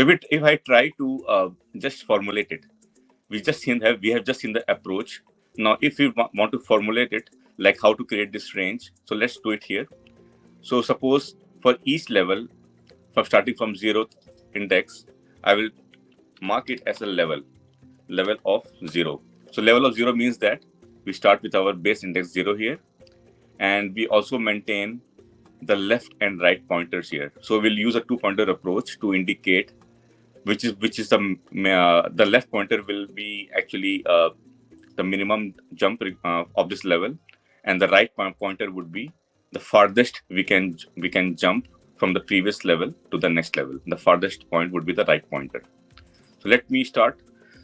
So if I try to just formulate it, we have just seen the approach. Now, if we want to formulate it, like how to create this range, so let's do it here. So suppose for each level, from starting from 0th index, I will mark it as a level of 0. So level of 0 means that we start with our base index 0 here, and we also maintain the left and right pointers here. So we'll use a two-pointer approach to indicate which is the left pointer will be actually the minimum jump of this level, and the right pointer would be the farthest we can jump from the previous level to the next level. The farthest point would be the right pointer. So let me start.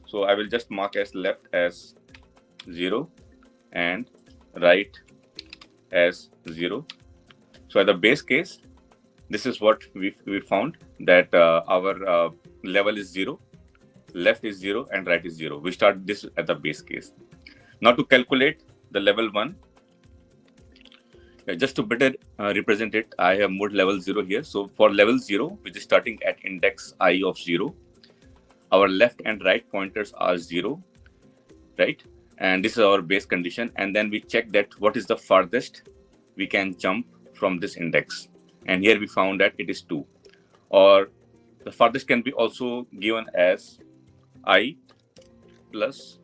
So I will just mark as left as 0 and right as 0. So at the base case, this is what we found, that our level is 0, left is 0, and right is 0. We start this at the base case. Now to calculate the level 1, just to better represent it, I have moved level 0 here. So for level 0, which is starting at index I of 0, our left and right pointers are 0, right? And this is our base condition. And then we check that what is the farthest we can jump from this index. And here we found that it is 2. Or the farthest can be also given as I plus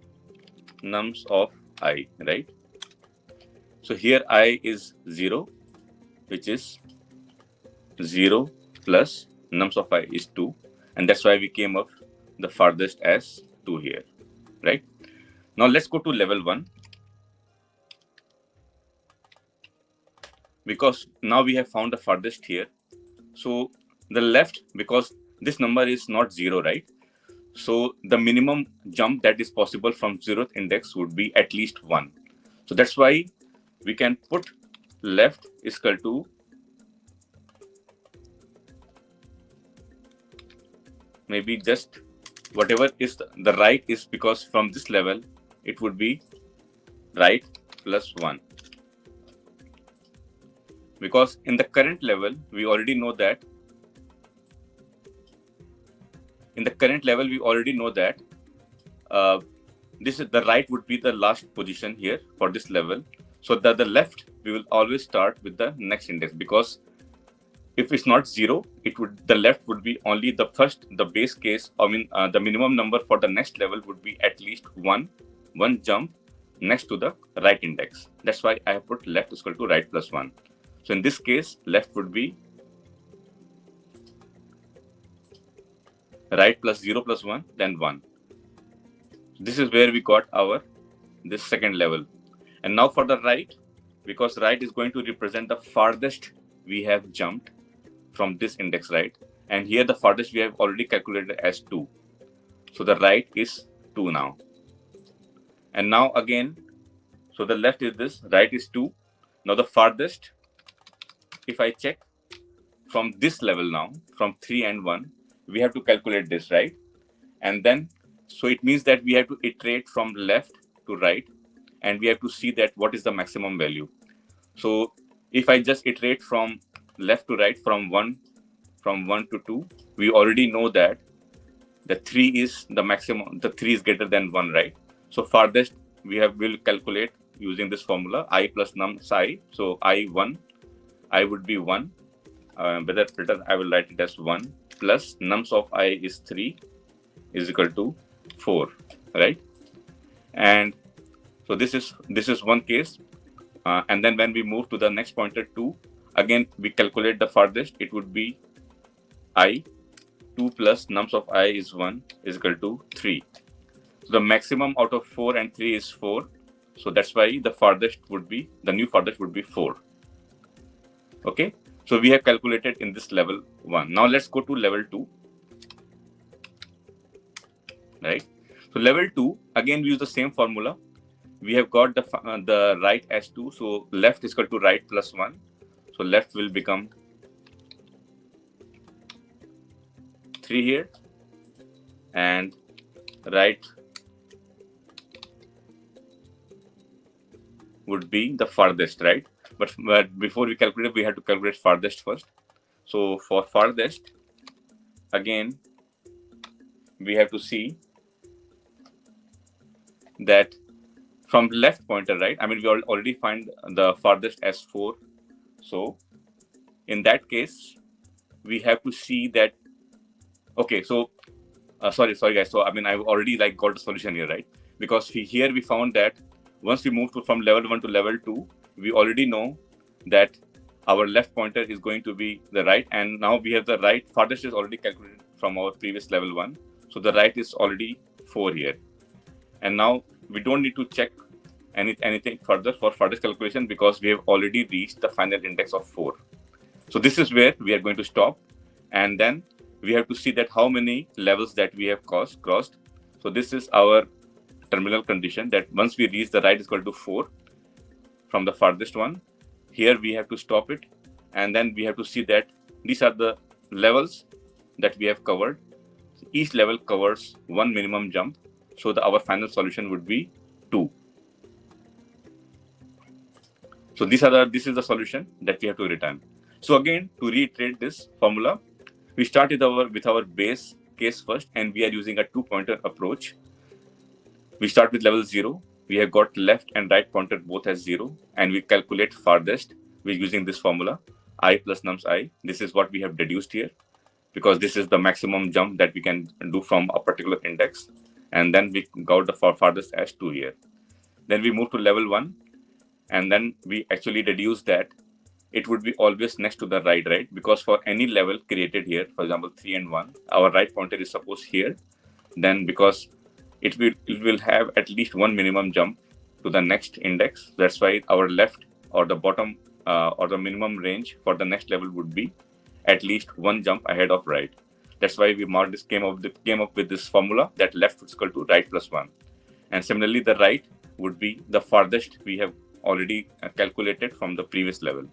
nums of I, right? So here I is 0, which is 0 plus nums of I is 2. And that's why we came up the farthest as 2 here, right? Now let's go to level 1. Because now we have found the farthest here. So the left, because this number is not 0, right? So the minimum jump that is possible from 0th index would be at least 1. So that's why we can put left is equal to maybe just whatever is the right is, because from this level it would be right plus 1. Because in the current level, we already know that this is the right would be the last position here for this level. So that the left, we will always start with the next index, because if it's not 0, the left would be only the base case. I mean, the minimum number for the next level would be at least one jump next to the right index. That's why I have put left is equal to right plus 1. So in this case, left would be right plus 0 plus 1, then 1. This is where we got this second level. And now for the right, because right is going to represent the farthest we have jumped from this index, right? And here the farthest we have already calculated as 2. So the right is 2 now. And now again, so the left is this, right is 2. Now the farthest, if I check from this level now, from 3 and 1, we have to calculate this, right? And then, so it means that we have to iterate from left to right, and we have to see that what is the maximum value. So if I just iterate from left to right, from 1 to 2, we already know that the 3 is the maximum, the 3 is greater than 1, right? So farthest will calculate using this formula, I plus nums I. So I would be 1. Better I will write it as 1 plus nums of I is 3 is equal to 4, right? And so this is one case. And then when we move to the next pointer 2, again we calculate the farthest. It would be I 2 plus nums of I is 1 is equal to 3. So the maximum out of 4 and 3 is 4. So that's why the new farthest would be 4. Okay. So we have calculated in this level 1. Now let's go to level 2. Right. So level 2, again we use the same formula. We have got the right as 2. So left is equal to right plus 1. So left will become 3 here, and right would be the farthest, right? But before we calculate, we have to calculate farthest first. So for farthest, again, we have to see that from left pointer, right? I mean, we already find the farthest as 4. So in that case, we have to see that, okay, so sorry guys. So I mean, I've already like got the solution here, right? Because here we found that once we move from level 1 to level 2, we already know that our left pointer is going to be the right, and now we have the right farthest is already calculated from our previous level 1. So the right is already 4 here, and now we don't need to check anything further for farthest calculation because we have already reached the final index of 4. So this is where we are going to stop, and then we have to see that how many levels that we have crossed. So this is our terminal condition, that once we reach the right is equal to 4 from the farthest one, here we have to stop it, and then we have to see that these are the levels that we have covered. Each level covers one minimum jump, so our final solution would be 2. So this is the solution that we have to return. So again, to reiterate this formula, we start with our base case first, and we are using a 2-pointer approach. We start with level 0. We have got left and right pointer both as 0, and we calculate farthest with using this formula, I plus nums I. This is what we have deduced here, because this is the maximum jump that we can do from a particular index. And then we got the farthest as 2 here. Then we move to level 1, and then we actually deduce that it would be always next to the right, because for any level created here, for example 3 and 1, our right pointer is supposed here. Then because it will have at least one minimum jump to the next index, that's why our left or the bottom or the minimum range for the next level would be at least one jump ahead of right. That's why we marked this, came up with this formula that left is equal to right plus 1. And similarly, the right would be the farthest we have already calculated from the previous level.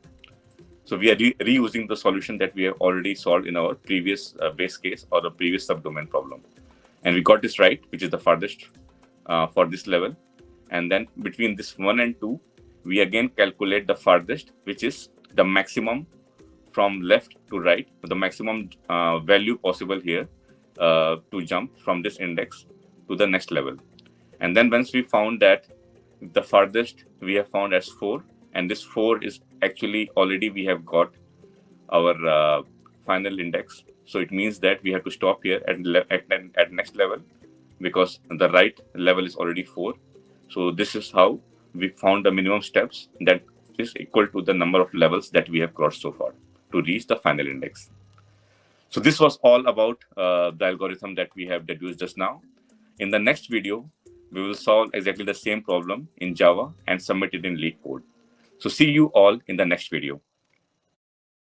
So we are reusing the solution that we have already solved in our previous base case or the previous subdomain problem. And we got this right, which is the farthest for this level. And then between this 1 and 2, we again calculate the farthest, which is the maximum from left to right, the maximum value possible here to jump from this index to the next level. And then once we found that the farthest we have found as 4, and this 4 is actually already we have got our final index. So it means that we have to stop here at next level, because the right level is already 4. So this is how we found the minimum steps that is equal to the number of levels that we have crossed so far to reach the final index. So this was all about the algorithm that we have deduced just now. In the next video, we will solve exactly the same problem in Java and submit it in LeetCode. So see you all in the next video.